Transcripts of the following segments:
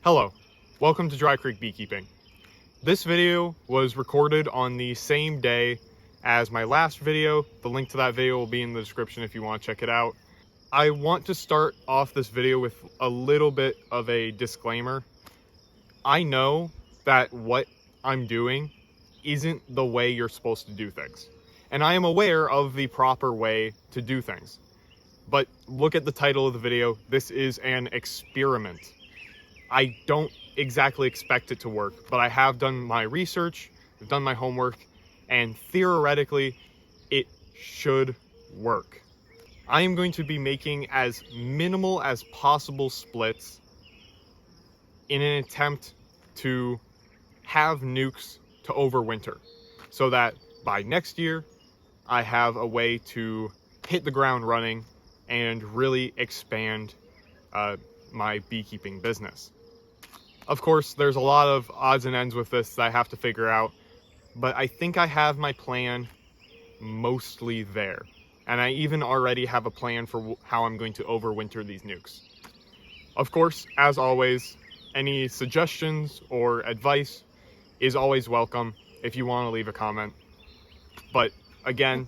Hello, welcome to Dry Creek Beekeeping. This video was recorded on the same day as my last video. The link to that video will be in the description if you want to check it out. I want to start off this video with a little bit of a disclaimer. I know that what I'm doing isn't the way you're supposed to do things, and I am aware of the proper way to do things. But look at the title of the video. This is an experiment. I don't exactly expect it to work, but I have done my research, I've done my homework, and theoretically, it should work. I am going to be making as minimal as possible splits in an attempt to have nucs to overwinter, so that by next year, I have a way to hit the ground running and really expand my beekeeping business. Of course, there's a lot of odds and ends with this that I have to figure out, but I think I have my plan mostly there. And I even already have a plan for how I'm going to overwinter these nucs. Of course, as always, any suggestions or advice is always welcome if you want to leave a comment. But again,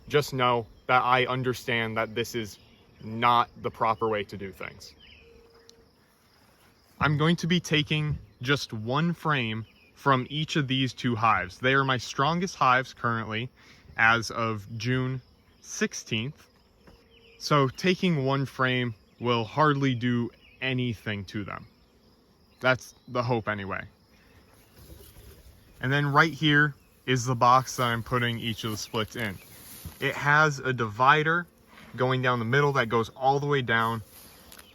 just know that I understand that this is not the proper way to do things. I'm going to be taking just one frame from each of these two hives. They are my strongest hives currently as of June 16th. So taking one frame will hardly do anything to them. That's the hope anyway. And then right here is the box that I'm putting each of the splits in. It has a divider going down the middle that goes all the way down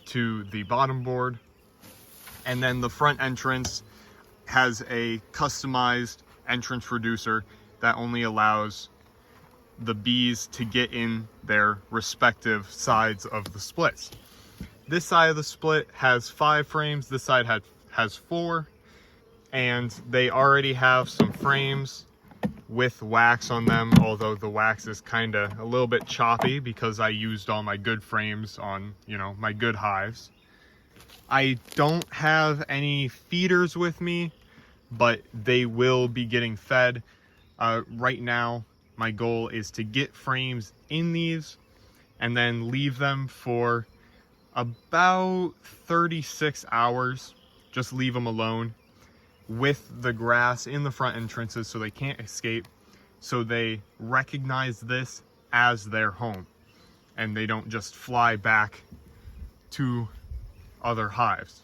to the bottom board. And then the front entrance has a customized entrance reducer that only allows the bees to get in their respective sides of the splits. This side of the split has 5 frames, this side has 4, and they already have some frames with wax on them, although the wax is kind of a little bit choppy because I used all my good frames on, my good hives. I don't have any feeders with me, but they will be getting fed. Right now, my goal is to get frames in these and then leave them for about 36 hours. Just leave them alone with the grass in the front entrances so they can't escape, so they recognize this as their home and they don't just fly back to other hives.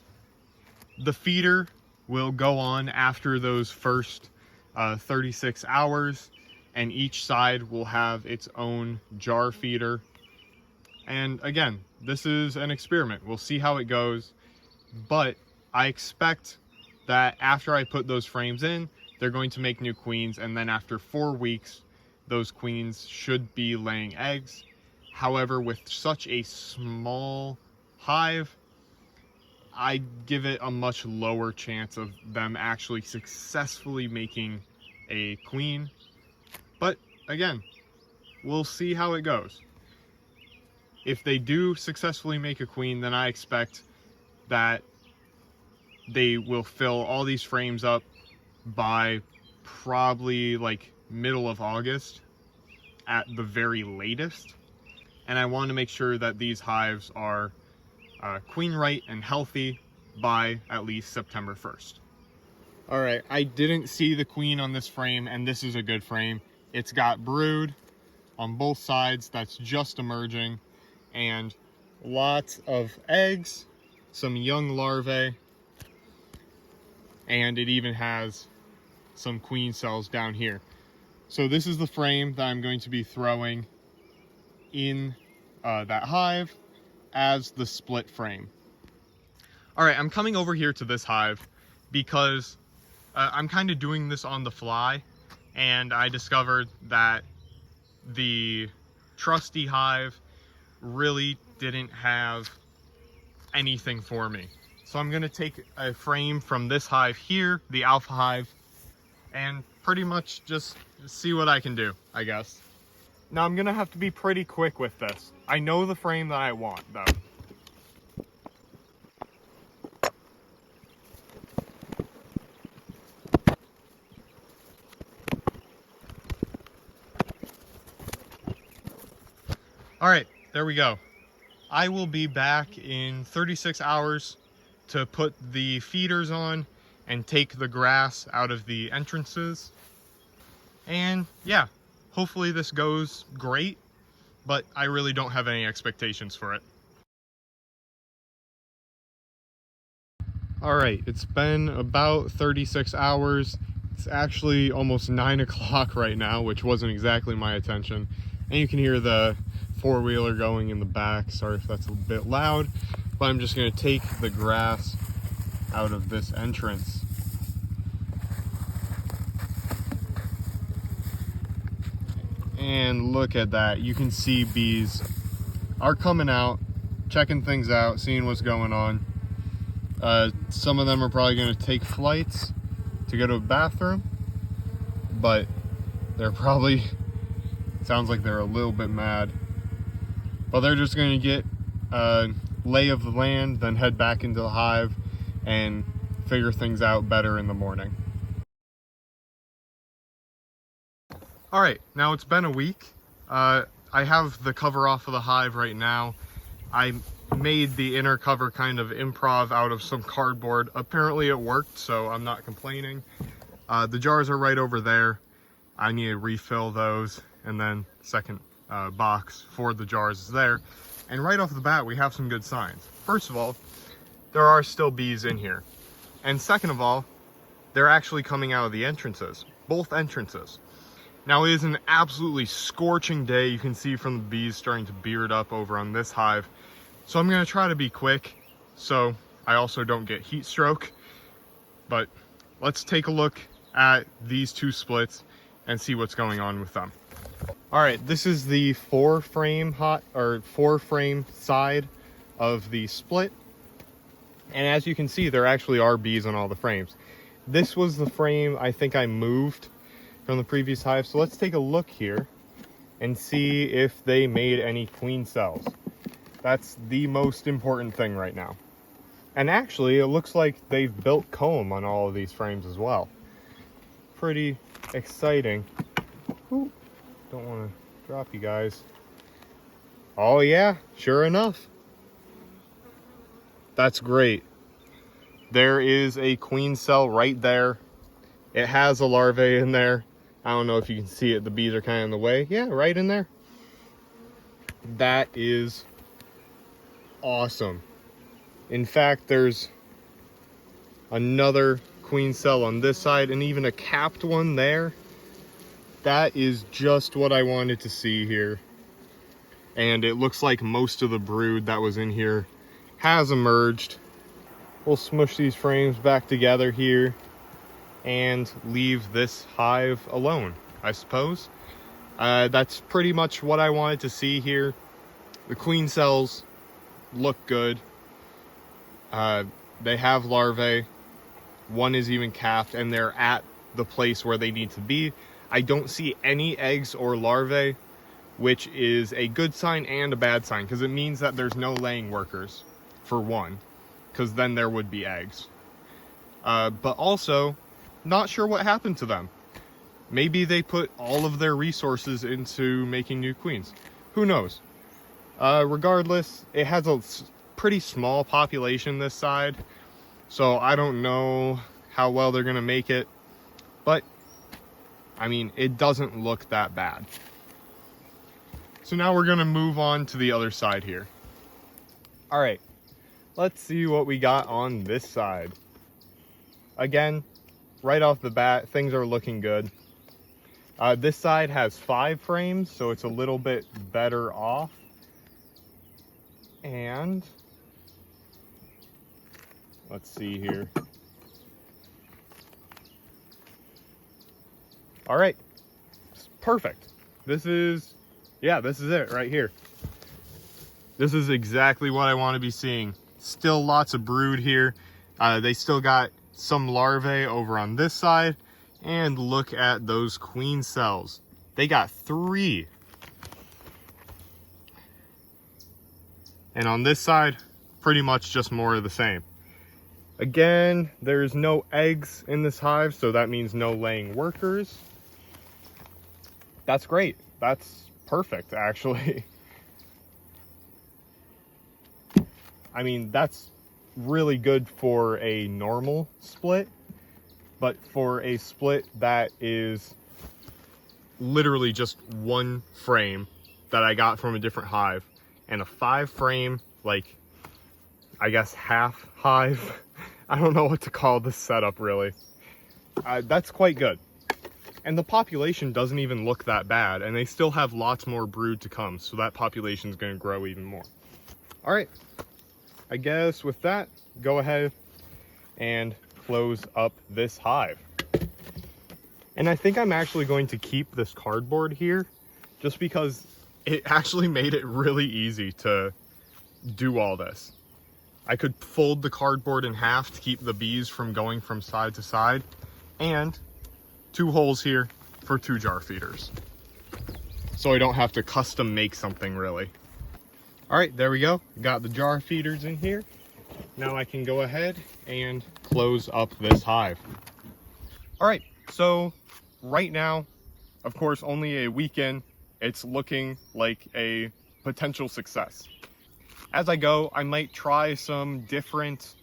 The feeder will go on after those first 36 hours, and each side will have its own jar feeder. And again, this is an experiment. We'll see how it goes, but I expect that after I put those frames in, they're going to make new queens, and then after 4 weeks, those queens should be laying eggs. However, with such a small hive, I give it a much lower chance of them actually successfully making a queen. But again, we'll see how it goes. If they do successfully make a queen, then I expect that they will fill all these frames up by probably like middle of August at the very latest. And I want to make sure that these hives are queen right and healthy by at least September 1st. All right, I didn't see the queen on this frame, and this is a good frame. It's got brood on both sides that's just emerging, and lots of eggs, some young larvae, and it even has some queen cells down here. So this is the frame that I'm going to be throwing in that hive as the split frame. All right, I'm coming over here to this hive because I'm kind of doing this on the fly, and I discovered that the trusty hive really didn't have anything for me. So I'm gonna take a frame from this hive here, the alpha hive, and pretty much just see what I can do, I guess. Now I'm gonna have to be pretty quick with this. I know the frame that I want, though. All right, there we go. I will be back in 36 hours to put the feeders on and take the grass out of the entrances. And yeah, hopefully this goes great, but I really don't have any expectations for it. All right, it's been about 36 hours. It's actually almost 9 o'clock right now, which wasn't exactly my intention. And you can hear the four-wheeler going in the back. Sorry if that's a bit loud, but I'm just gonna take the grass out of this entrance. And look at that. You can see bees are coming out, checking things out, seeing what's going on. Some of them are probably going to take flights to go to a bathroom, but they're probably, sounds like they're a little bit mad. But they're just going to get a lay of the land, then head back into the hive and figure things out better in the morning. All right, now it's been a week. I have the cover off of the hive right now. I made the inner cover kind of improv out of some cardboard. Apparently it worked, so I'm not complaining. The jars are right over there. I need to refill those, and then second box for the jars is there. And right off the bat, we have some good signs. First of all, there are still bees in here. And second of all, they're actually coming out of the entrances, both entrances. Now it is an absolutely scorching day. You can see from the bees starting to beard up over on this hive. So I'm gonna try to be quick so I also don't get heat stroke. But let's take a look at these two splits and see what's going on with them. All right, this is the four frame side of the split. And as you can see, there actually are bees on all the frames. This was the frame I think I moved from the previous hive. So let's take a look here and see if they made any queen cells. That's the most important thing right now. And actually, it looks like they've built comb on all of these frames as well. Pretty exciting. Ooh, don't want to drop you guys. Oh yeah, sure enough. That's great. There is a queen cell right there. It has a larvae in there. I don't know if you can see it. The bees are kind of in the way. Yeah, right in there. That is awesome. In fact, there's another queen cell on this side and even a capped one there. That is just what I wanted to see here. And it looks like most of the brood that was in here has emerged. We'll smush these frames back together here and leave this hive alone, I suppose. That's pretty much what I wanted to see here. The queen cells look good. They have larvae. One is even capped, and they're at the place where they need to be. I don't see any eggs or larvae, which is a good sign and a bad sign, because it means that there's no laying workers, for one, because then there would be eggs. But also, not sure what happened to them. Maybe they put all of their resources into making new queens. Who knows? Regardless, it has a pretty small population this side, so I don't know how well they're gonna make it, but I mean, it doesn't look that bad. So now we're gonna move on to the other side here. All right, let's see what we got on this side. Again, right off the bat, things are looking good. This side has 5 frames, so it's a little bit better off. And let's see here. All right, perfect. This is it right here. This is exactly what I want to be seeing. Still lots of brood here. They still got some larvae over on this side, and look at those queen cells. They got 3. And on this side, pretty much just more of the same. Again, there's no eggs in this hive, so that means no laying workers. That's great. That's perfect, actually. I mean, that's really good for a normal split, but for a split that is literally just one frame that I got from a different hive and a 5 frame, like, I guess half hive. I don't know what to call this setup really. That's quite good. And the population doesn't even look that bad, and they still have lots more brood to come, so that population is going to grow even more. All right, I guess with that, go ahead and close up this hive. And I think I'm actually going to keep this cardboard here just because it actually made it really easy to do all this. I could fold the cardboard in half to keep the bees from going from side to side, and 2 holes here for 2 jar feeders. So I don't have to custom make something really. All right, there we go. Got the jar feeders in here. Now I can go ahead and close up this hive. All right, so right now, of course, only a week in, it's looking like a potential success. As I go, I might try some different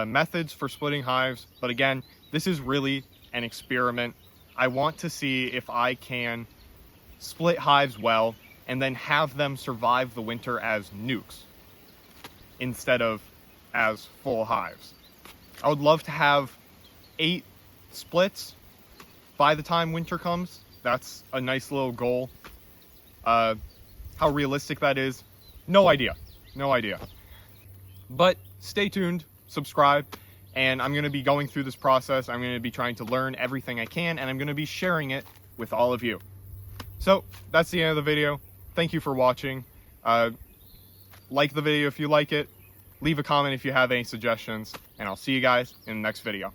methods for splitting hives, but again, this is really an experiment. I want to see if I can split hives well and then have them survive the winter as nucs instead of as full hives. I would love to have 8 splits by the time winter comes. That's a nice little goal. How realistic that is, no idea. But stay tuned, subscribe, and I'm going to be going through this process. I'm going to be trying to learn everything I can, and I'm going to be sharing it with all of you. So that's the end of the video. Thank you for watching. Like the video if you like it. Leave a comment if you have any suggestions, and I'll see you guys in the next video.